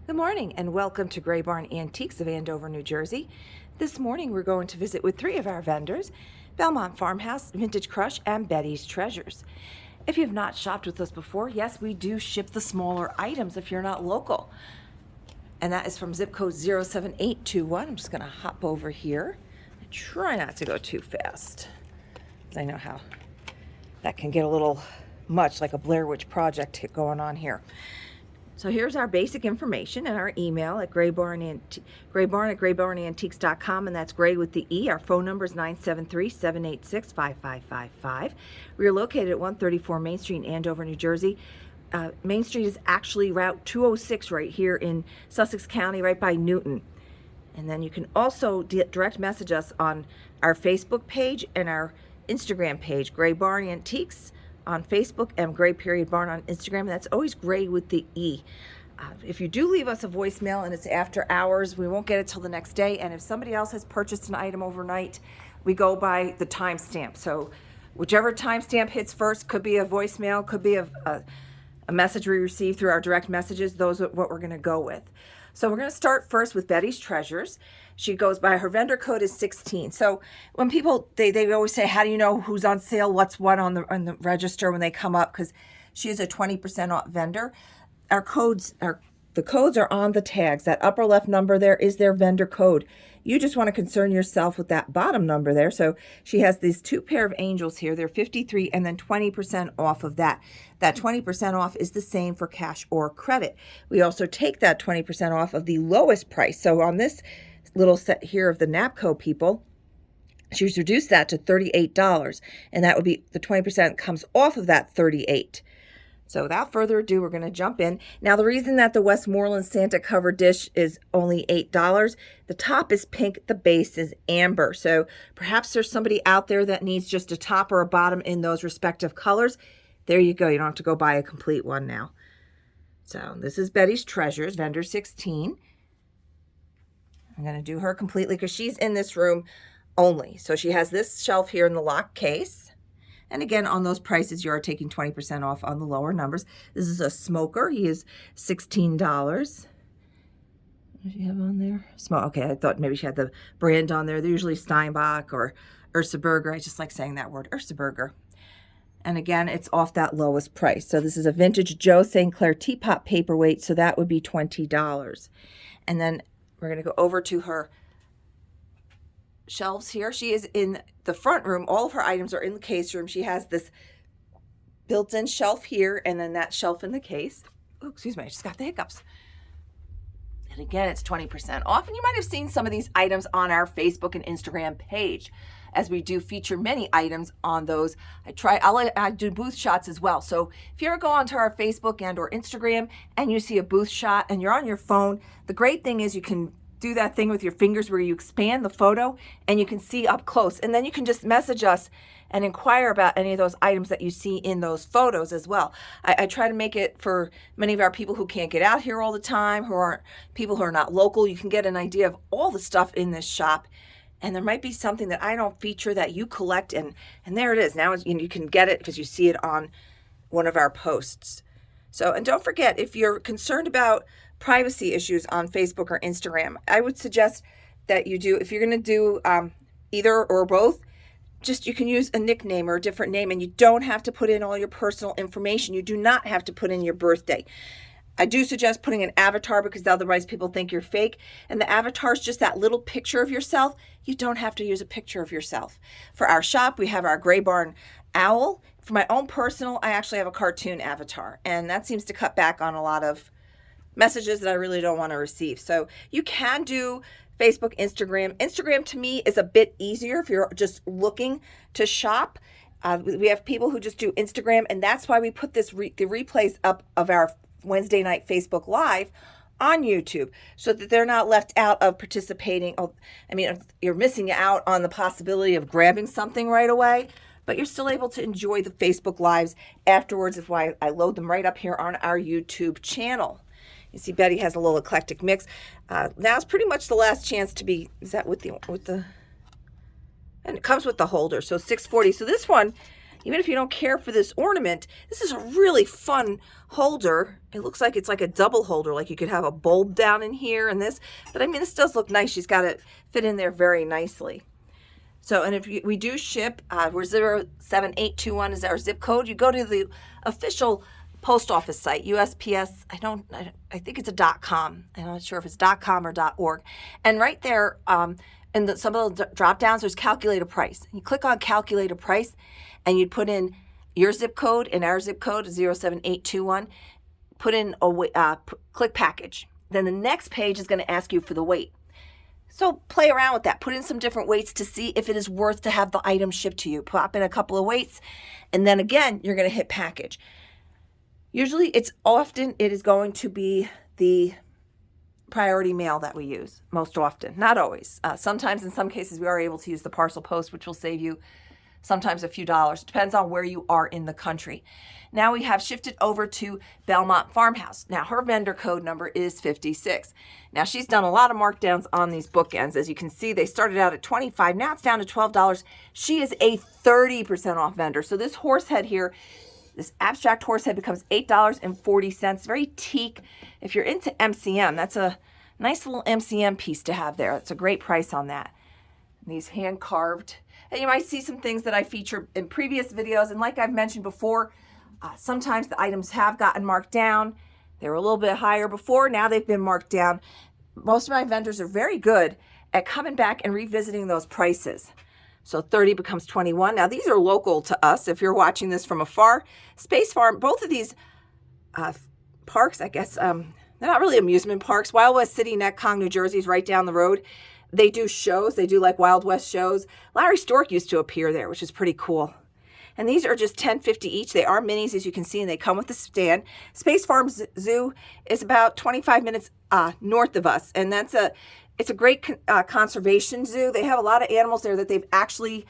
Good morning and welcome to Gray Barn Antiques of Andover, New Jersey. This morning we're going to visit with three of our vendors, Belmont Farmhouse Vintage Crush and Betty's Treasures. If you've not shopped with us before, yes, we do ship the smaller items if you're not local. And that is from zip code 07821. I'm just going to hop over here and try not to go too fast. I know how that can get a little much, like a Blair Witch Project going on here. So here's our basic information and our email at graybarn@graybarnantiques.com, and that's Gray with the E. Our phone number is 973-786-5555. We are located at 134 Main Street in Andover, New Jersey. Main Street is actually Route 206 right here in Sussex County, right by Newton. And then you can also direct message us on our Facebook page and our Instagram page, Gray Barn Antiques on Facebook and Gray.Barn on Instagram. That's always Gray with the E. If you do leave us a voicemail and it's after hours, we won't get it till the next day. And if somebody else has purchased an item overnight, we go by the timestamp. So whichever timestamp hits first, could be a voicemail, could be a message we receive through our direct messages. Those are what we're going to go with. So we're going to start first with Betty's Treasures. She goes by, her vendor code is 16. So when people, they always say, how do you know who's on sale, what's what on the register when they come up? Because she is a 20% off vendor. The codes are on the tags. That upper left number there is their vendor code. You just want to concern yourself with that bottom number there. So she has these two pair of angels here. They're 53 and then 20% off of that. That 20% off is the same for cash or credit. We also take that 20% off of the lowest price. So on this little set here of the Napco people, she's reduced that to $38, and that would be the 20% comes off of that $38. So without further ado, we're going to jump in. Now, the reason that the Westmoreland Santa cover dish is only $8, the top is pink, the base is amber. So perhaps there's somebody out there that needs just a top or a bottom in those respective colors. There you go. You don't have to go buy a complete one now. So this is Betty's Treasures, vendor 16. I'm going to do her completely because she's in this room only. So she has this shelf here in the lock case. And again, on those prices, you are taking 20% off on the lower numbers. This is a smoker. He is $16. What does she have on there? Okay, I thought maybe she had the brand on there. They're usually Steinbach or Ursa Burger. I just like saying that word, Ursa Burger. And again, it's off that lowest price. So this is a vintage Joe St. Clair teapot paperweight. So that would be $20. And then we're going to go over to her shelves here. She is in the front room. All of her items are in the case room. She has this built-in shelf here and then that shelf in the case. Oh, excuse me, I just got the hiccups. And again, it's 20% off. And you might have seen some of these items on our Facebook and Instagram page, as we do feature many items on those. I do booth shots as well. So if you ever go onto our Facebook and or Instagram and you see a booth shot and you're on your phone, the great thing is you can do that thing with your fingers where you expand the photo and you can see up close. And then you can just message us and inquire about any of those items that you see in those photos as well. I try to make it for many of our people who can't get out here all the time, people who are not local. You can get an idea of all the stuff in this shop. And there might be something that I don't feature that you collect, and there it is. Now you can get it because you see it on one of our posts. So, and don't forget, if you're concerned about privacy issues on Facebook or Instagram, I would suggest that you do, if you're going to do either or both, you can use a nickname or a different name, and you don't have to put in all your personal information. You do not have to put in your birthday. I do suggest putting an avatar because otherwise people think you're fake. And the avatar is just that little picture of yourself. You don't have to use a picture of yourself. For our shop, we have our Gray Barn owl. For my own personal, I actually have a cartoon avatar. And that seems to cut back on a lot of messages that I really don't want to receive. So you can do Facebook, Instagram. Instagram to me is a bit easier if you're just looking to shop. We have people who just do Instagram, and that's why we put the replays up of our Wednesday night Facebook Live on YouTube so that they're not left out of participating. You're missing out on the possibility of grabbing something right away, but you're still able to enjoy the Facebook Lives afterwards. Is why I load them right up here on our YouTube channel. You see Betty has a little eclectic mix. Now's pretty much the last chance to be, is that with the, and it comes with the holder, so $6.40. So this one, even if you don't care for this ornament, this is a really fun holder. It looks like it's like a double holder, like you could have a bulb down in here and this. But I mean, this does look nice. She's got it fit in there very nicely. So, and if we do ship, we're 07821 is our zip code. You go to the official post office site, USPS. I think it's a .com. I'm not sure if it's .com or .org. And right there, in some of the drop downs, there's calculate a price. You click on calculate a price, and you'd put in your zip code and our zip code, 07821. Put in click package. Then the next page is going to ask you for the weight. So play around with that. Put in some different weights to see if it is worth to have the item shipped to you. Pop in a couple of weights, and then again, you're going to hit package. Usually it is going to be the priority mail that we use most often. Not always. Sometimes in some cases we are able to use the parcel post, which will save you sometimes a few dollars. Depends on where you are in the country. Now we have shifted over to Belmont Farmhouse. Now her vendor code number is 56. Now she's done a lot of markdowns on these bookends. As you can see, they started out at $25. Now it's down to $12. She is a 30% off vendor. So this horse head here, this abstract horse head, becomes $8.40. Very teak. If you're into MCM, that's a nice little MCM piece to have there. It's a great price on that. And these hand carved. And you might see some things that I feature in previous videos. And like I've mentioned before, sometimes the items have gotten marked down. They were a little bit higher before. Now they've been marked down. Most of my vendors are very good at coming back and revisiting those prices. So 30 becomes 21. Now these are local to us. If you're watching this from afar, Space Farm, both of these parks, I guess, they're not really amusement parks. Wild West City, Netcong, New Jersey is right down the road. They do shows. They do like Wild West shows. Larry Stork used to appear there, which is pretty cool. And these are just $10.50 each. They are minis, as you can see, and they come with the stand. Space Farm Zoo is about 25 minutes north of us, and it's a great conservation zoo. They have a lot of animals there that they've actually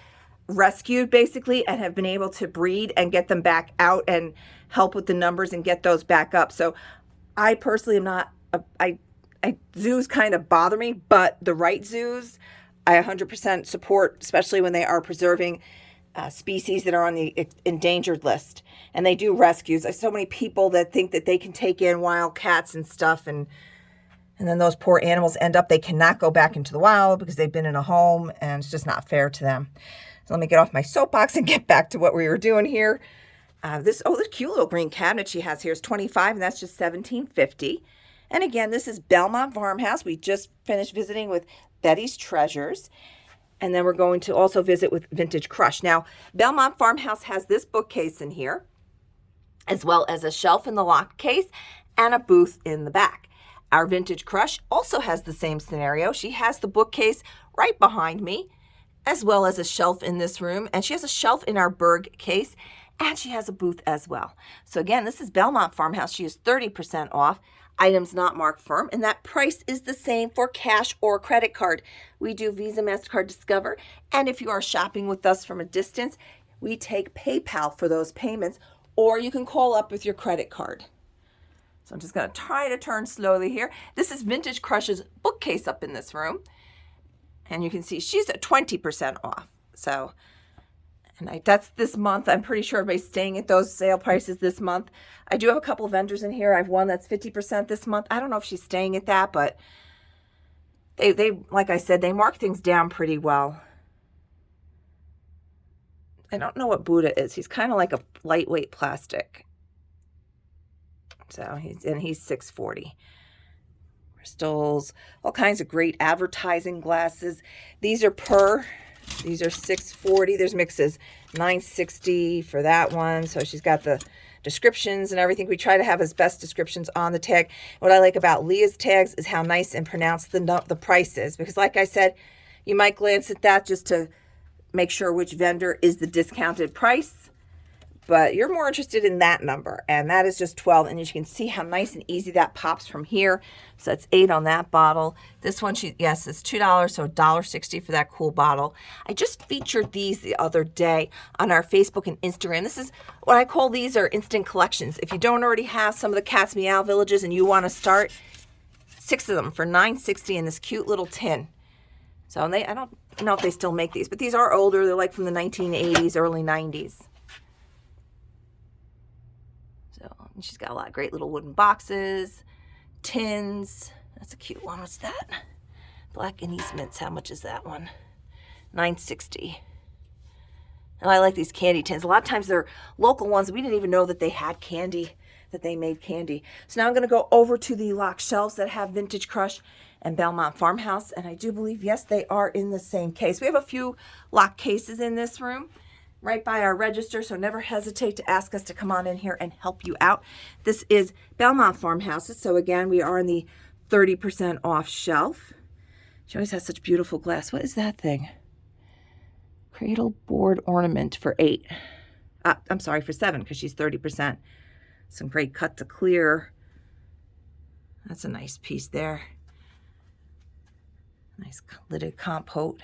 rescued, basically, and have been able to breed and get them back out and help with the numbers and get those back up. So I personally am not, zoos kind of bother me, but the right zoos, I 100% support, especially when they are preserving species that are on the endangered list. And they do rescues. There's so many people that think that they can take in wild cats and stuff, and then those poor animals end up, they cannot go back into the wild because they've been in a home, and it's just not fair to them. So let me get off my soapbox and get back to what we were doing here. This cute little green cabinet she has here is $25, and that's just $17.50. And again, this is Belmont Farmhouse. We just finished visiting with Betty's Treasures. And then we're going to also visit with Vintage Crush. Now, Belmont Farmhouse has this bookcase in here, as well as a shelf in the locked case and a booth in the back. Our Vintage Crush also has the same scenario. She has the bookcase right behind me, as well as a shelf in this room. And she has a shelf in our Berg case, and she has a booth as well. So again, this is Belmont Farmhouse. She is 30% off. Items not marked firm, and that price is the same for cash or credit card. We do Visa, MasterCard, Discover, and if you are shopping with us from a distance, we take PayPal for those payments, or you can call up with your credit card. So I'm just going to try to turn slowly here. This is Vintage Crush's bookcase up in this room, and you can see she's at 20% off. So, and that's this month. I'm pretty sure everybody's staying at those sale prices this month. I do have a couple of vendors in here. I have one that's 50% this month. I don't know if she's staying at that, but they like I said, they mark things down pretty well. I don't know what Buddha is. He's kind of like a lightweight plastic. So he's $640. Crystals, all kinds of great advertising glasses. These are $640. There's mixes, $960 for that one. So she's got the descriptions and everything. We try to have as best descriptions on the tag. What I like about Leah's tags is how nice and pronounced the price is. Because like I said, you might glance at that just to make sure which vendor is the discounted price. But you're more interested in that number, and that is just 12. And you can see how nice and easy that pops from here. So that's 8 on that bottle. This one, yes, it's $2, so $1.60 for that cool bottle. I just featured these the other day on our Facebook and Instagram. This is what I call, these are instant collections. If you don't already have some of the Cat's Meow Villages and you want to start, 6 of them for $9.60 in this cute little tin. So I don't know if they still make these, but these are older. They're like from the 1980s, early 90s. And she's got a lot of great little wooden boxes, tins. That's a cute one. What's that? Black Anise Mints. How much is that one? $9.60. And I like these candy tins. A lot of times they're local ones. We didn't even know that they had candy, that they made candy. So now I'm going to go over to the locked shelves that have Vintage Crush and Belmont Farmhouse. And I do believe, yes, they are in the same case. We have a few locked cases in this room right by our register, so never hesitate to ask us to come on in here and help you out. This is Belmont Farmhouses. So again, we are in the 30% off shelf. She always has such beautiful glass. What is that thing? Cradle board ornament for $8. I'm sorry, for $7, because she's 30%. Some great cut to clear. That's a nice piece there. Nice lidded compote.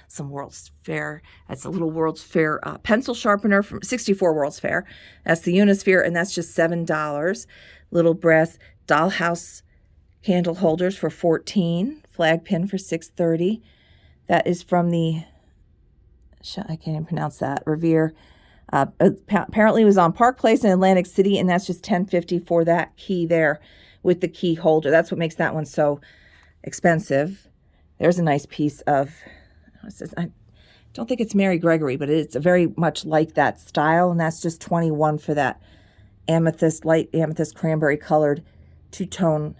Some World's Fair. That's a little World's Fair pencil sharpener from 64 World's Fair. That's the Unisphere, and that's just $7. Little brass dollhouse candle holders for $14. Flag pin for $6.30. That is from the, I can't even pronounce that, Revere. Apparently it was on Park Place in Atlantic City, and that's just $10.50 for that key there with the key holder. That's what makes that one so expensive. There's a nice piece of, I don't think it's Mary Gregory, but it's very much like that style, and that's just $21 for that amethyst, light amethyst cranberry colored two-tone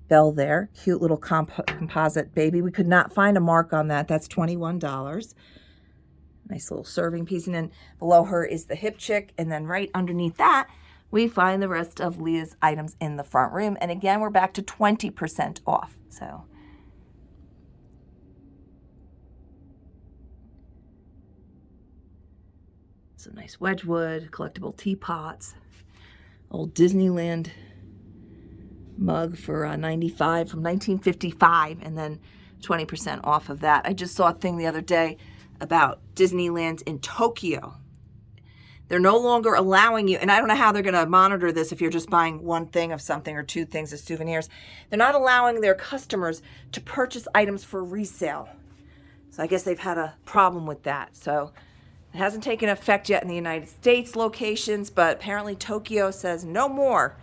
bell there. Cute little composite baby. We could not find a mark on that. That's $21. Nice little serving piece. And then below her is the hip chick. And then right underneath that, we find the rest of Leah's items in the front room. And again, we're back to 20% off. So some nice Wedgwood, collectible teapots, old Disneyland mug for $95 from 1955, and then 20% off of that. I just saw a thing the other day about Disneyland in Tokyo. They're no longer allowing you, and I don't know how they're going to monitor this if you're just buying one thing of something or two things as souvenirs. They're not allowing their customers to purchase items for resale. So I guess they've had a problem with that. So it hasn't taken effect yet in the United States locations, but apparently Tokyo says no more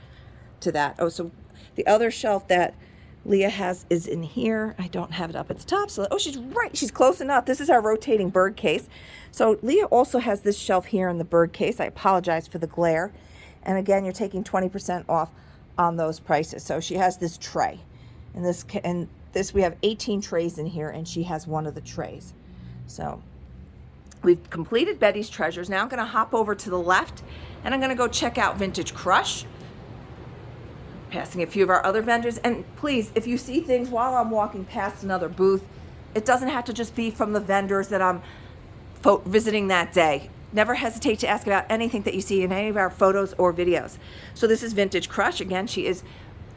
to that. Oh, so the other shelf that Leah has is in here. I don't have it up at the top. So, oh, she's right. She's close enough. This is our rotating bird case. So Leah also has this shelf here in the bird case. I apologize for the glare. And again, you're taking 20% off on those prices. So she has this tray. And this we have 18 trays in here, and she has one of the trays. So we've completed Betty's Treasures. Now I'm going to hop over to the left, and I'm going to go check out Vintage Crush. Passing a few of our other vendors. And please, if you see things while I'm walking past another booth, it doesn't have to just be from the vendors that I'm visiting that day. Never hesitate to ask about anything that you see in any of our photos or videos. So this is Vintage Crush. Again, she is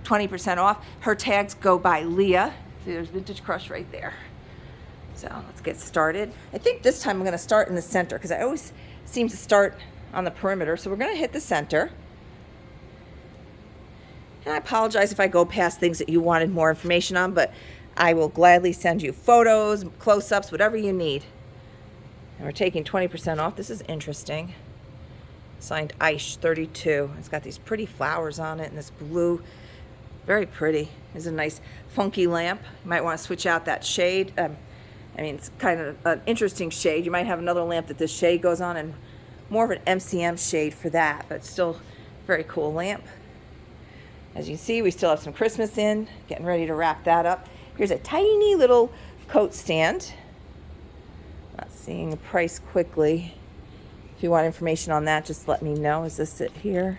20% off. Her tags go by Leah. See, there's Vintage Crush right there. So let's get started. I think this time I'm going to start in the center, because I always seem to start on the perimeter. So we're going to hit the center. And I apologize if I go past things that you wanted more information on, but I will gladly send you photos, close-ups, whatever you need. And we're taking 20% off. This is interesting. Signed Aish 32. It's got these pretty flowers on it and this blue. Very pretty. There's a nice funky lamp. You might want to switch out that shade. I mean, it's kind of an interesting shade. You might have another lamp that this shade goes on, and more of an MCM shade for that, but still very cool lamp. As you can see, we still have some Christmas in, getting ready to wrap that up. Here's a tiny little coat stand. Not seeing the price quickly. If you want information on that, just let me know. Is this it here?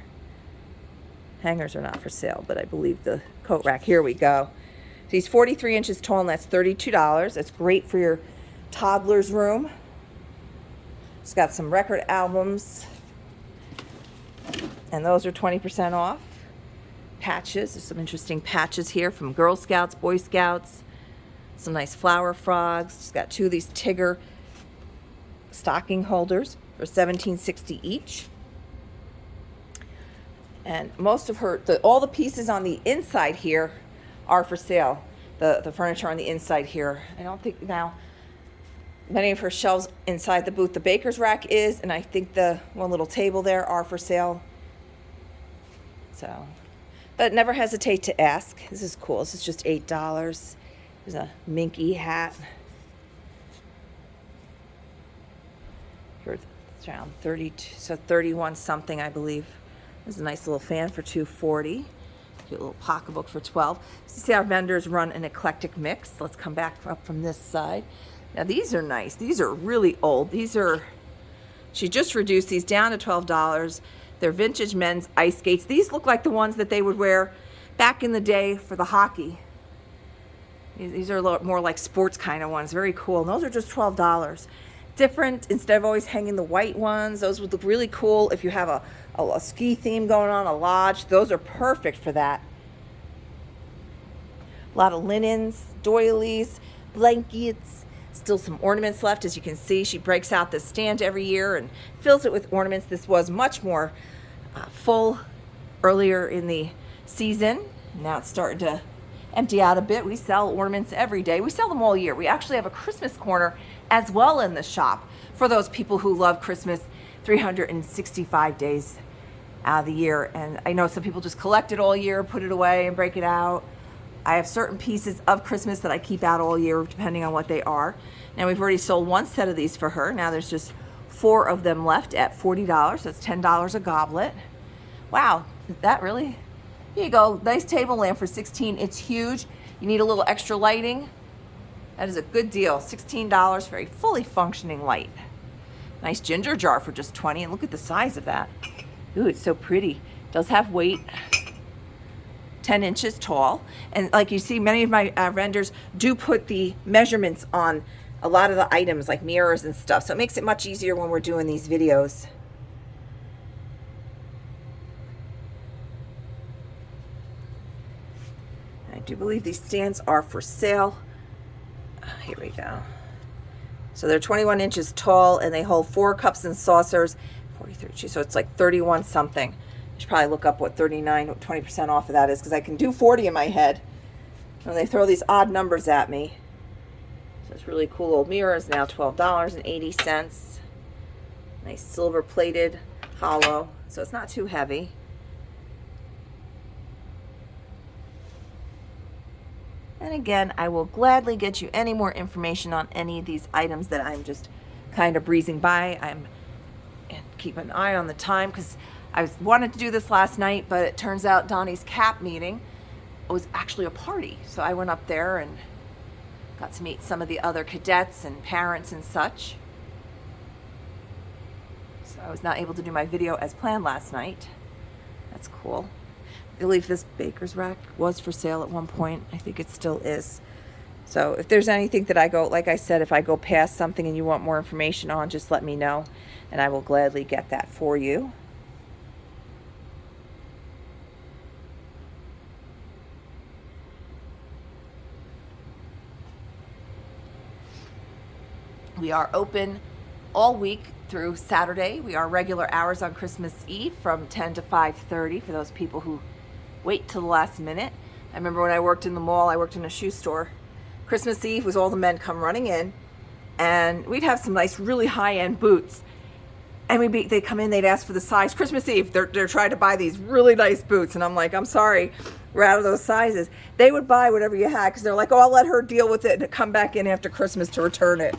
Hangers are not for sale, but I believe the coat rack. Here we go. So he's 43 inches tall, and that's $32. That's great for your toddler's room. It's got some record albums, and those are 20% off. Patches. There's some interesting patches here from Girl Scouts, Boy Scouts. Some nice flower frogs. She's got two of these Tigger stocking holders for $17.60 each. And most of her, all the pieces on the inside here are for sale. The furniture on the inside here. I don't think now, many of her shelves inside the booth, the baker's rack is, and I think the one little table there are for sale. So, but never hesitate to ask. This is cool. This is just $8. There's a minky hat. It's around 32, so 31 something, I believe. There's a nice little fan for $2.40. Cute little pocketbook for $12. So see, our vendors run an eclectic mix. Let's come back up from this side. Now these are nice. These are really old. These are, she just reduced these down to $12. They're vintage men's ice skates. These look like the ones that they would wear back in the day for the hockey. These are a little more like sports kind of ones. Very cool. And those are just $12. Different, instead of always hanging the white ones, those would look really cool if you have a ski theme going on, a lodge. Those are perfect for that. A lot of linens, doilies, blankets, still some ornaments left. As you can see, she breaks out this stand every year and fills it with ornaments. This was much more full earlier in the season. Now it's starting to empty out a bit. We sell ornaments every day. We sell them all year. We actually have a Christmas corner as well in the shop for those people who love Christmas 365 days out of the year. And I know some people just collect it all year, put it away and break it out. I have certain pieces of Christmas that I keep out all year depending on what they are. Now we've already sold one set of these for her. Now there's just 4 of them left at $40. That's $10 a goblet. Wow, is that really? Here you go, nice table lamp for $16. It's huge. You need a little extra lighting. That is a good deal. $16 for a fully functioning light. Nice ginger jar for just $20. And look at the size of that. Ooh, it's so pretty. It does have weight. 10 inches tall. And like you see, many of my vendors do put the measurements on a lot of the items, like mirrors and stuff. So it makes it much easier when we're doing these videos. I do believe these stands are for sale. Here we go. So they're 21 inches tall and they hold 4 cups and saucers. 43, so it's like 31 something. I should probably look up what 39, 20% off of that is, because I can do 40 in my head. And they throw these odd numbers at me. So it's really cool. Old mirror is now $12.80. Nice silver plated, hollow. So it's not too heavy. And again, I will gladly get you any more information on any of these items that I'm just kind of breezing by. And keep an eye on the time, because I wanted to do this last night, but it turns out Donnie's CAP meeting was actually a party. So I went up there and got to meet some of the other cadets and parents and such. So I was not able to do my video as planned last night. That's cool. I believe this baker's rack was for sale at one point. I think it still is. So if there's anything that I go, like I said, if I go past something and you want more information on, just let me know and I will gladly get that for you. We are open all week through Saturday. We are regular hours on Christmas Eve from 10 to 5:30 for those people who wait till the last minute. I remember when I worked in the mall, I worked in a shoe store. Christmas Eve was all the men come running in, and we'd have some nice, really high-end boots. And they'd come in, they'd ask for the size. Christmas Eve, they're trying to buy these really nice boots, and I'm like, I'm sorry, we're out of those sizes. They would buy whatever you had, because they're like, oh, I'll let her deal with it and come back in after Christmas to return it.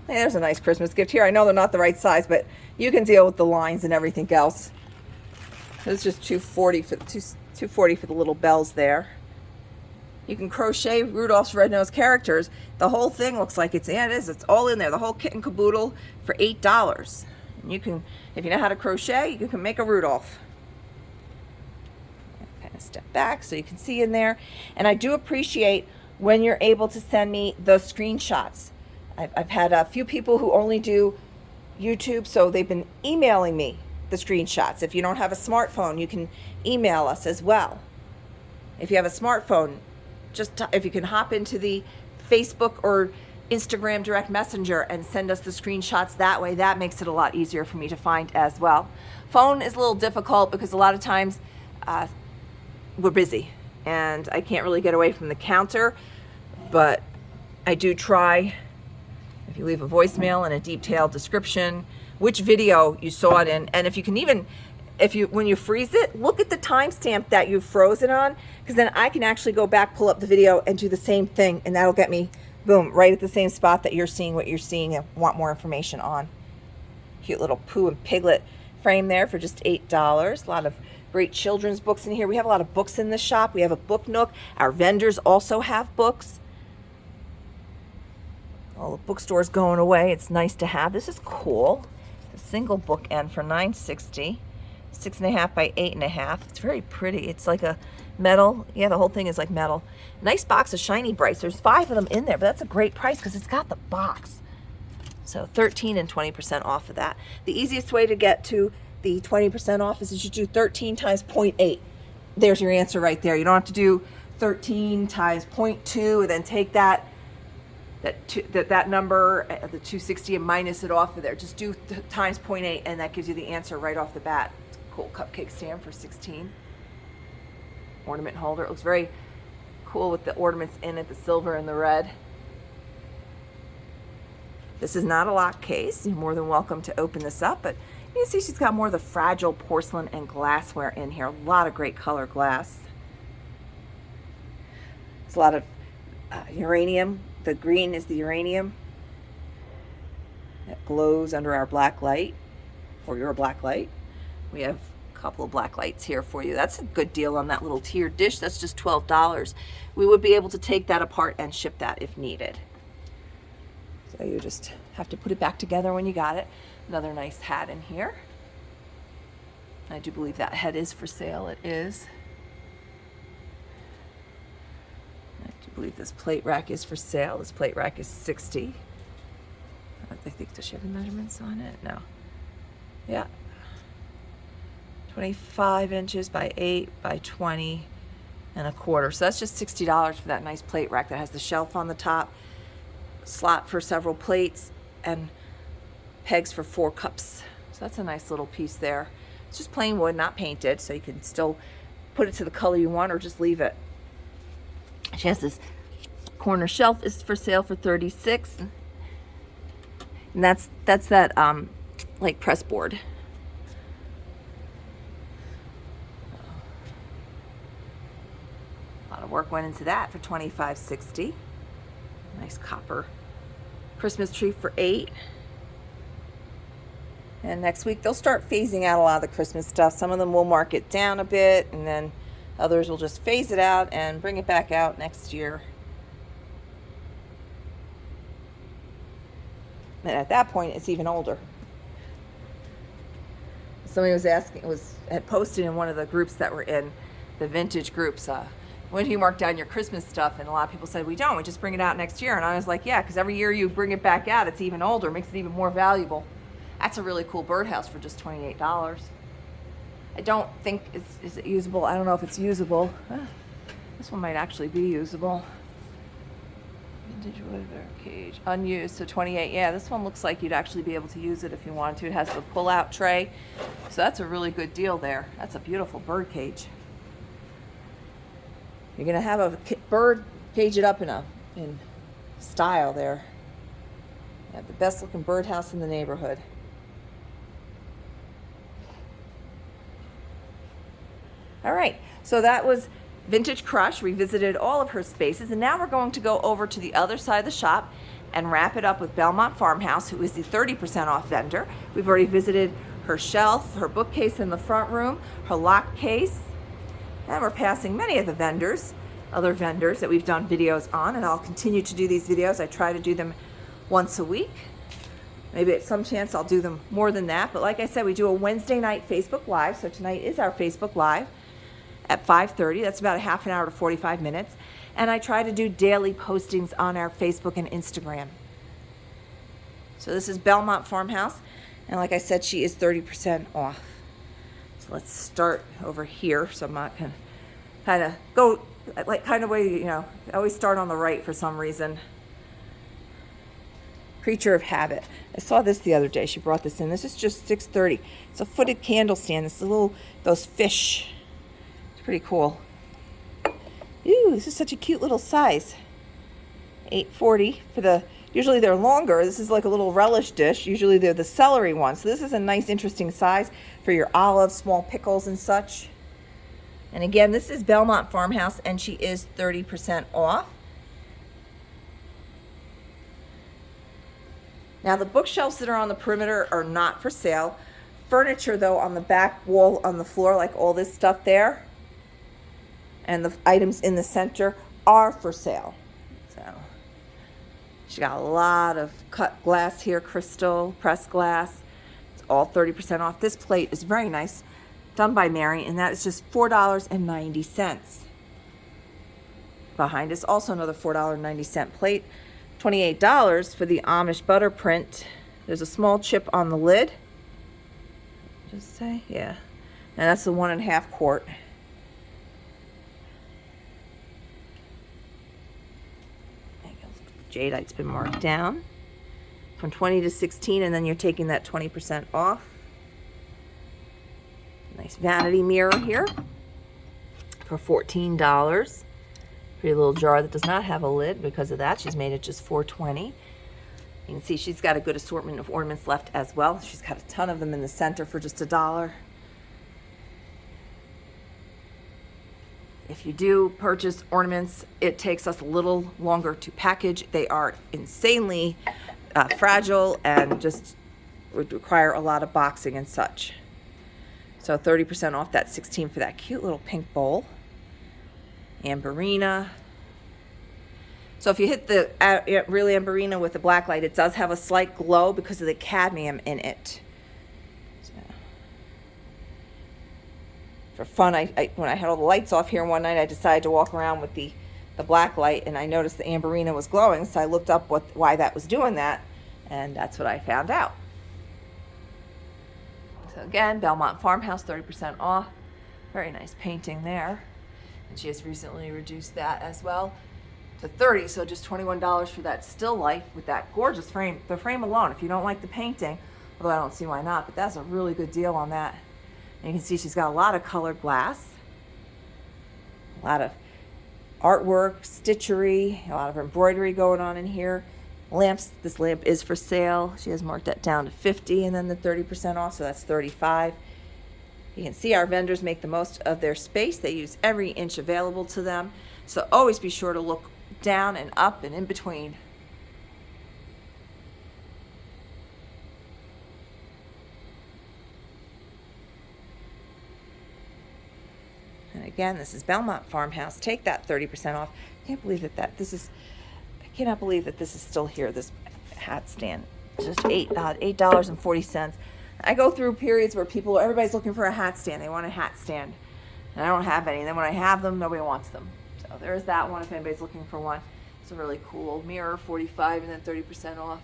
Hey, there's a nice Christmas gift here. I know they're not the right size, but you can deal with the lines and everything else. It's just $240 for the little bells there. You can crochet Rudolph's red-nosed characters. The whole thing looks like it's, yeah, it is. It's all in there. The whole kit and caboodle for $8. And you can, if you know how to crochet, you can make a Rudolph. Kind of step back so you can see in there. And I do appreciate when you're able to send me those screenshots. I've had a few people who only do YouTube, so they've been emailing me the screenshots. If you don't have a smartphone, you can email us as well. If you have a smartphone, if you can hop into the Facebook or Instagram direct messenger and send us the screenshots that way, that makes it a lot easier for me to find as well. Phone is a little difficult because a lot of times we're busy and I can't really get away from the counter, but I do try. If you leave a voicemail and a detailed description, which video you saw it in, and if you can even when you freeze it, look at the timestamp that you froze it on, because then I can actually go back, pull up the video, and do the same thing, and that'll get me, boom, right at the same spot that you're seeing what you're seeing and want more information on. Cute little Pooh and Piglet frame there for just $8. A lot of great children's books in here. We have a lot of books in the shop. We have a book nook. Our vendors also have books. All the bookstores going away. It's nice to have. This is cool. A single book end for $9.60. 6.5 by 8.5. It's very pretty. It's like a metal. Yeah, the whole thing is like metal. Nice box of Shiny Brights. There's 5 of them in there, but that's a great price because it's got the box. So 13 and 20% off of that. The easiest way to get to the 20% off is you do 13 times 0.8. There's your answer right there. You don't have to do 13 times 0.2 and then take that number, the 260, and minus it off of there. Just do times 0.8 and that gives you the answer right off the bat. It's a cool cupcake stand for $16. Ornament holder. It looks very cool with the ornaments in it, the silver and the red. This is not a lock case. You're more than welcome to open this up, but you can see she's got more of the fragile porcelain and glassware in here. A lot of great color glass. There's a lot of uranium. The green is the uranium that glows under our black light, or your black light. We have a couple of black lights here for you. That's a good deal on that little tiered dish. That's just $12. We would be able to take that apart and ship that if needed. So you just have to put it back together when you got it. Another nice hat in here. I do believe that head is for sale. It is. I do believe this plate rack is for sale. This plate rack is $60. I think, does she have the measurements on it? No. Yeah. 25 inches by 8 by 20 and a quarter. So that's just $60 for that nice plate rack that has the shelf on the top, slot for several plates, and pegs for 4 cups. So that's a nice little piece there. It's just plain wood, not painted, so you can still put it to the color you want or just leave it. She has this corner shelf is for sale for $36. And that's that like press board. A lot of work went into that for $25.60. Nice copper Christmas tree for $8. And next week they'll start phasing out a lot of the Christmas stuff. Some of them will mark it down a bit, and then others will just phase it out and bring it back out next year. And at that point, it's even older. Somebody was asking, had posted in one of the groups that were in the vintage groups, when do you mark down your Christmas stuff? And a lot of people said, we don't, we just bring it out next year. And I was like, yeah, because every year you bring it back out, it's even older, makes it even more valuable. That's a really cool birdhouse for just $28. I don't think, is it usable? I don't know if it's usable. This one might actually be usable. Vintage wood bear cage, unused, so $28. Yeah, this one looks like you'd actually be able to use it if you wanted to. It has the pull-out tray, so that's a really good deal there. That's a beautiful bird cage. You're gonna have a bird cage it up in style there. You have the best looking birdhouse in the neighborhood. All right, so that was Vintage Crush. We visited all of her spaces, and now we're going to go over to the other side of the shop and wrap it up with Belmont Farmhouse, who is the 30% off vendor. We've already visited her shelf, her bookcase in the front room, her lock case, and we're passing many of the vendors, other vendors that we've done videos on, and I'll continue to do these videos. I try to do them once a week. Maybe at some chance I'll do them more than that, but like I said, we do a Wednesday night Facebook Live, so tonight is our Facebook Live at 5:30. That's about a half an hour to 45 minutes. And I try to do daily postings on our Facebook and Instagram. So this is Belmont Farmhouse. And like I said, she is 30% off. So let's start over here. So I'm not going to kind of go like kind of way, you know, I always start on the right for some reason. Creature of Habit. I saw this the other day. She brought this in. This is just $6.30. It's a footed candle stand. It's a little, those fish. Pretty cool. Ooh, this is such a cute little size. $8.40 for the Usually they're longer. This is like a little relish dish. Usually they're the celery ones. So this is a nice, interesting size for your olives, small pickles and such. And again, this is Belmont Farmhouse, and she is 30% off. Now the bookshelves that are on the perimeter are not for sale. Furniture though on the back wall on the floor, like all this stuff there, and the items in the center are for sale. So she got a lot of cut glass here, crystal, pressed glass. It's all 30% off. This plate is very nice, done by Mary, and that is just $4.90. Behind is also another $4.90 plate. $28 for the Amish butter print. There's a small chip on the lid. Just say, yeah. And that's the 1.5 quart. Jadeite's been marked down from 20 to 16, and then you're taking that 20% off. Nice vanity mirror here for $14. Pretty little jar that does not have a lid. Because of that, she's made it just $4.20. You can see she's got a good assortment of ornaments left as well. She's got a ton of them in the center for just $1. If you do purchase ornaments, it takes us a little longer to package. They are insanely fragile and just would require a lot of boxing and such. So 30% off that 16 for that cute little pink bowl. Amberina. So if you hit the real Amberina with the black light, it does have a slight glow because of the cadmium in it. So, for fun, when I had all the lights off here one night, I decided to walk around with the black light, and I noticed the Amberina was glowing, so I looked up why that was doing that, and that's what I found out. So again, Belmont Farmhouse, 30% off. Very nice painting there. And she has recently reduced that as well to $30, so just $21 for that still life with that gorgeous frame. The frame alone, if you don't like the painting, although I don't see why not, but that's a really good deal on that. And you can see she's got a lot of colored glass, a lot of artwork, stitchery, a lot of embroidery going on in here. Lamps, this lamp is for sale. She has marked that down to $50, and then the 30% off, so that's $35. You can see our vendors make the most of their space. They use every inch available to them. So always be sure to look down and up and in between. And again, this is Belmont Farmhouse. Take that 30% off. I can't believe that I cannot believe that this is still here, this hat stand. Just $8.40. I go through periods where everybody's looking for a hat stand. They want a hat stand. And I don't have any. And then when I have them, nobody wants them. So there's that one if anybody's looking for one. It's a really cool mirror, $45 and then 30% off.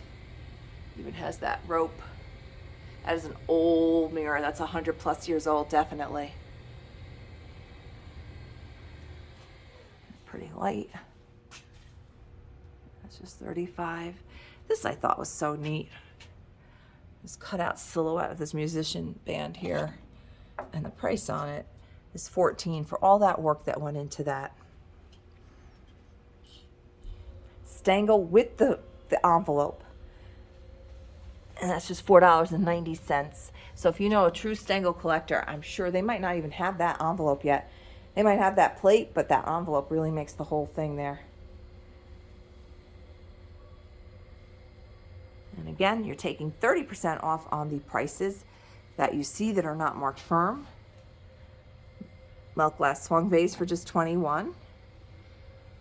Even has that rope. That is an old mirror. That's 100+ years old, definitely. Pretty light. That's just $35. This I thought was so neat. This cutout silhouette of this musician band here, and the price on it is $14 for all that work that went into that. Stangle with the envelope, and that's just $4.90. So if you know a true Stangle collector, I'm sure they might not even have that envelope yet. They might have that plate, but that envelope really makes the whole thing there. And again, you're taking 30% off on the prices that you see that are not marked firm. Milk glass swung vase for just $21.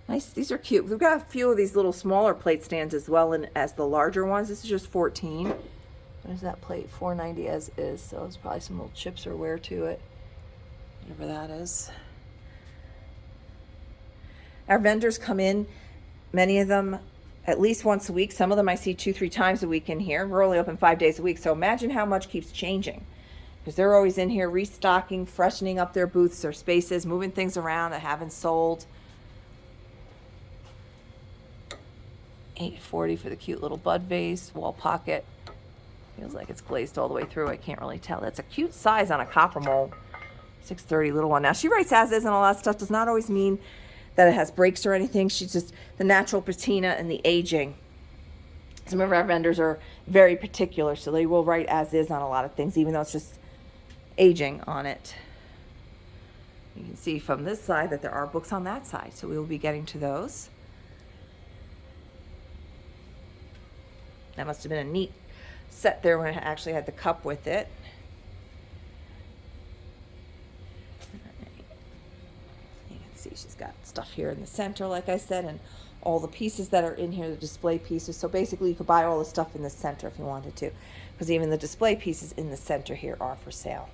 Nice, these are cute. We've got a few of these little smaller plate stands as well as the larger ones. This is just $14. What is that plate? $4.90 as is. So there's probably some little chips or wear to it, whatever that is. Our vendors come in, many of them at least once a week. Some of them I see 2-3 times a week in here. We're only open 5 days a week, so imagine how much keeps changing, because they're always in here restocking, freshening up their booths or spaces, moving things around that haven't sold. $8.40 for the cute little bud vase, wall pocket. Feels like it's glazed all the way through. I can't really tell. That's a cute size on a copper mold. $6.30 little one. Now she writes as is, and all that stuff does not always mean that it has breaks or anything. She's just the natural patina and the aging. Some of our vendors are very particular, so they will write as is on a lot of things, even though it's just aging on it. You can see from this side that there are books on that side, so we will be getting to those. That must have been a neat set there when it actually had the cup with it. You can see she's got stuff here in the center, like I said, and all the pieces that are in here, the display pieces. So basically you could buy all the stuff in the center if you wanted to, because even the display pieces in the center here are for sale.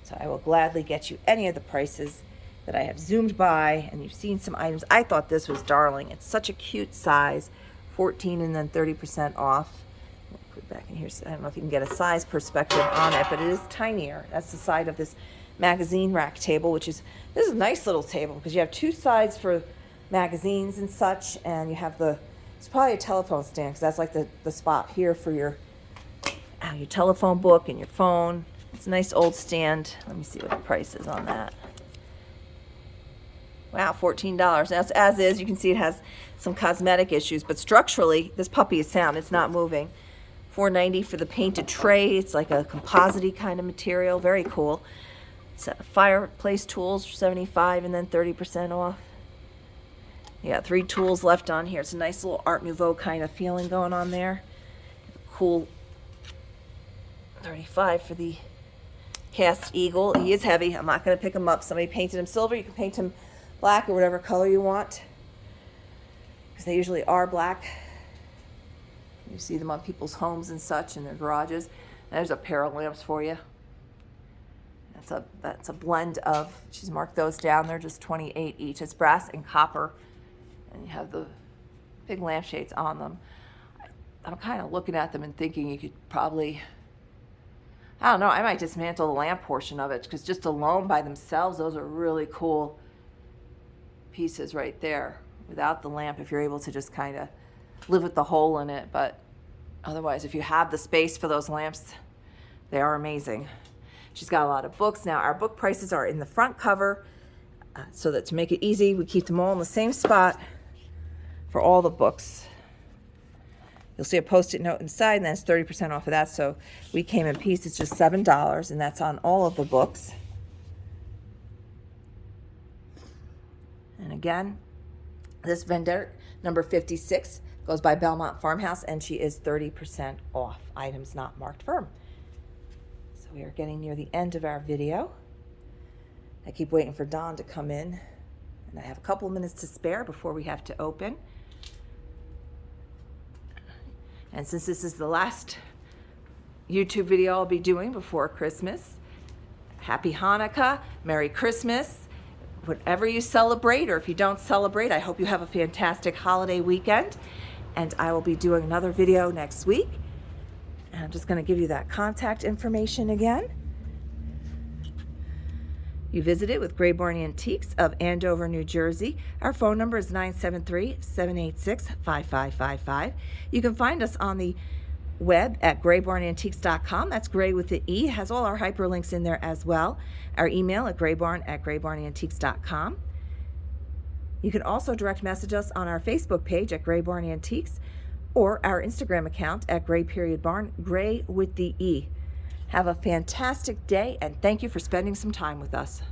So I will gladly get you any of the prices that I have zoomed by, and you've seen some items. I thought this was darling. It's such a cute size, 14 and then 30% off. I'll put it back in here. So I don't know if you can get a size perspective on it, but it is tinier. That's the side of this magazine rack table, this is a nice little table because you have two sides for magazines and such, and you have it's probably a telephone stand because that's like the spot here for your telephone book and your phone. It's a nice old stand. Let me see what the price is on that. Wow, $14. That's as is. You can see it has some cosmetic issues, but structurally this puppy is sound. It's not moving. $4.90 for the painted tray. It's like a composite-y kind of material. Very cool. Set of fireplace tools for $75 and then 30% off. Yeah, 3 tools left on here. It's a nice little Art Nouveau kind of feeling going on there. Cool. $35 for the cast eagle. He is heavy. I'm not going to pick him up. Somebody painted him silver. You can paint him black or whatever color you want, because they usually are black. You see them on people's homes and such, in their garages. There's a pair of lamps for you. That's a blend of, she's marked those down. They're just $28 each. It's brass and copper, and you have the big lampshades on them. I'm kind of looking at them and thinking you could probably, I don't know, I might dismantle the lamp portion of it, because just alone by themselves, those are really cool pieces right there. Without the lamp, if you're able to just kind of live with the hole in it, but otherwise, if you have the space for those lamps, they are amazing. She's got a lot of books. Now, our book prices are in the front cover, so that to make it easy, we keep them all in the same spot for all the books. You'll see a Post-it note inside, and that's 30% off of that. So we came in pieces, just $7, and that's on all of the books. And again, this vendor, number 56, goes by Belmont Farmhouse, and she is 30% off. Items not marked firm. So we are getting near the end of our video. I keep waiting for Dawn to come in, and I have a couple of minutes to spare before we have to open. And since this is the last YouTube video I'll be doing before Christmas, Happy Hanukkah, Merry Christmas, whatever you celebrate, or if you don't celebrate, I hope you have a fantastic holiday weekend. And I will be doing another video next week. And I'm just going to give you that contact information again. You visited with Grayborn Antiques of Andover, New Jersey. Our phone number is 973-786-5555. You can find us on the web at graybornantiques.com. That's Gray with the E. It has all our hyperlinks in there as well. Our email at grayborn@graybornantiques.com. You can also direct message us on our Facebook page at Grayborn Antiques, or our Instagram account at Gray.Barn, Gray with the E. Have a fantastic day, and thank you for spending some time with us.